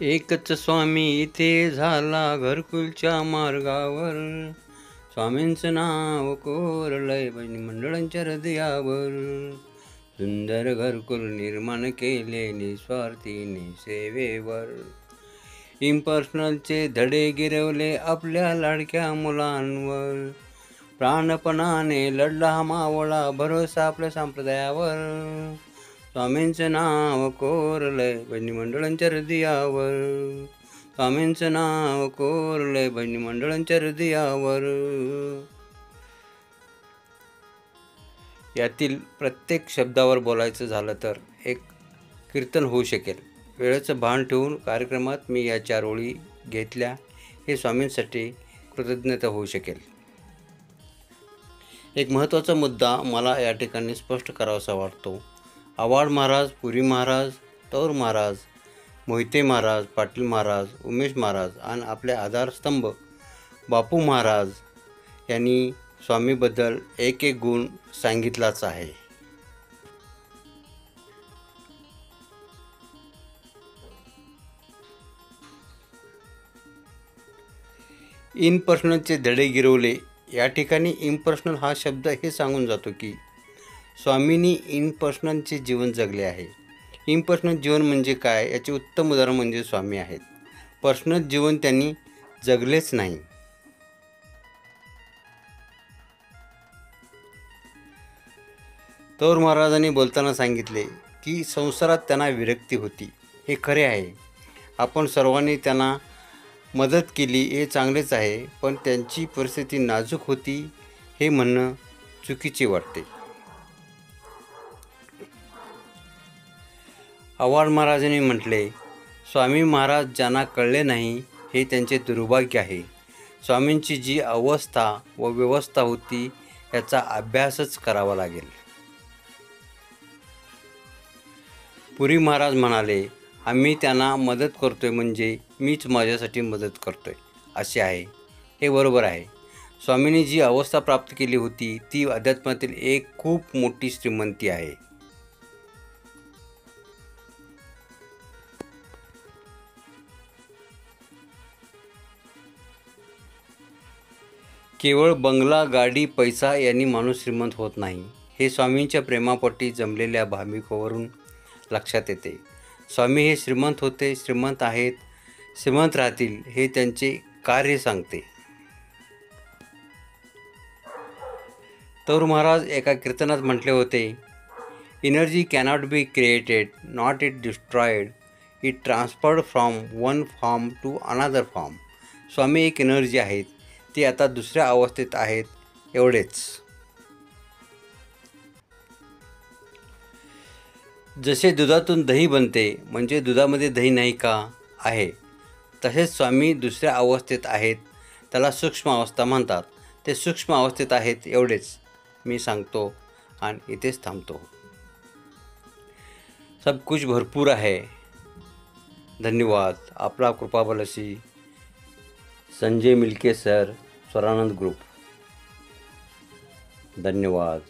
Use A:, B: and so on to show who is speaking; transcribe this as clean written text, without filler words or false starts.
A: एकच स्वामी इथे झाला घरकुलच्या मार्गावर. स्वामींचं नाव कोरलंय भजनी मंडळांच्या हृदयावर. सुंदर घरकुल निर्माण केले निस्वार्थीने सेवेवर. इम्पर्सनलचे धडे गिरवले आपल्या लाडक्या मुलांवर. प्राणपणाने लढला हा मावळा भरोसा आपल्या संप्रदायावर. स्वामींचं नाव कोरलंय भजनी मंडळांच्या हृदयावर. स्वामींचं नाव कोरलंय भजनी मंडळांच्या हृदयावर. यातील प्रत्येक शब्दावर बोलायचं झालं तर एक कीर्तन होऊ शकेल. वेळेचं भान ठेवून कार्यक्रमात मी या 4 ओळी घेतल्या हे स्वामींसाठी कृतज्ञता होऊ शकेल. एक महत्त्वाचा मुद्दा मला या ठिकाणी स्पष्ट करावासा वाटतो. आव्हाड महाराज, पुरी महाराज, तौर महाराज, मोहिते महाराज, पाटील महाराज, उमेश महाराज आणि आपले आधारस्तंभ बापू महाराज यांनी स्वामीबद्दल एक गुण सांगितलाच आहे. इम्पर्सनलचे धडे गिरवले. या ठिकाणी इम्पर्सनल हा शब्द हे सांगून जातो की स्वामींनी इम्पर्सनलचे जीवन जगले आहे. इम्पर्सनल जीवन म्हणजे काय याचे उत्तम उदाहरण म्हणजे स्वामी आहेत. पर्सनल जीवन त्यांनी जगलेच नाही. तौर महाराजांनी बोलताना सांगितले की संसारात त्यांना विरक्ती होती. हे खरे आहे. आपण सर्वांनी त्यांना मदत केली हे चांगलेच आहे, पण त्यांची परिस्थिती नाजूक होती हे म्हणणं चुकीचे वाटते. आव्हाड महाराजांनी म्हटले, स्वामी महाराज ज्यांना कळले नाही हे त्यांचे दुर्भाग्य आहे. स्वामींची जी अवस्था व व्यवस्था होती याचा अभ्यासच करावा लागेल. पुरी महाराज म्हणाले, आम्ही त्यांना मदत करतोय म्हणजे मीच माझ्यासाठी मदत करतोय असे आहे. हे बरोबर आहे. स्वामींनी जी अवस्था प्राप्त केली होती ती अध्यात्मातील एक खूप मोठी श्रीमंती आहे. केवळ बंगला, गाडी, पैसा यांनी माणूस श्रीमंत होत नाही. हे स्वामींच्या प्रेमापोटी जमलेल्या भाविकावरून लक्षात येते. स्वामी हे श्रीमंत होते, श्रीमंत आहेत, श्रीमंत राहतील हे त्यांचे कार्य सांगते. तौर महाराज एका कीर्तनात म्हटले होते, energy cannot be created, not it destroyed, it transferred from one form to another form. स्वामी एक एनर्जी आहेत, ती आता दुसऱ्या अवस्थेत आहेत एवढेच. जसे दुधातून दही बनते म्हणजे दुधामध्ये दही नाही का आहे, तसेच स्वामी दुसऱ्या अवस्थेत आहेत, त्याला सूक्ष्म अवस्था म्हणतात. ते सूक्ष्म अवस्थेत आहेत एवढेच मी सांगतो आणि इथेच थांबतो. सब कुछ भरपूर आहे. धन्यवाद. आपला कृपाबलशी संजय मिल्के सर, स्वरानंद ग्रुप. धन्यवाद.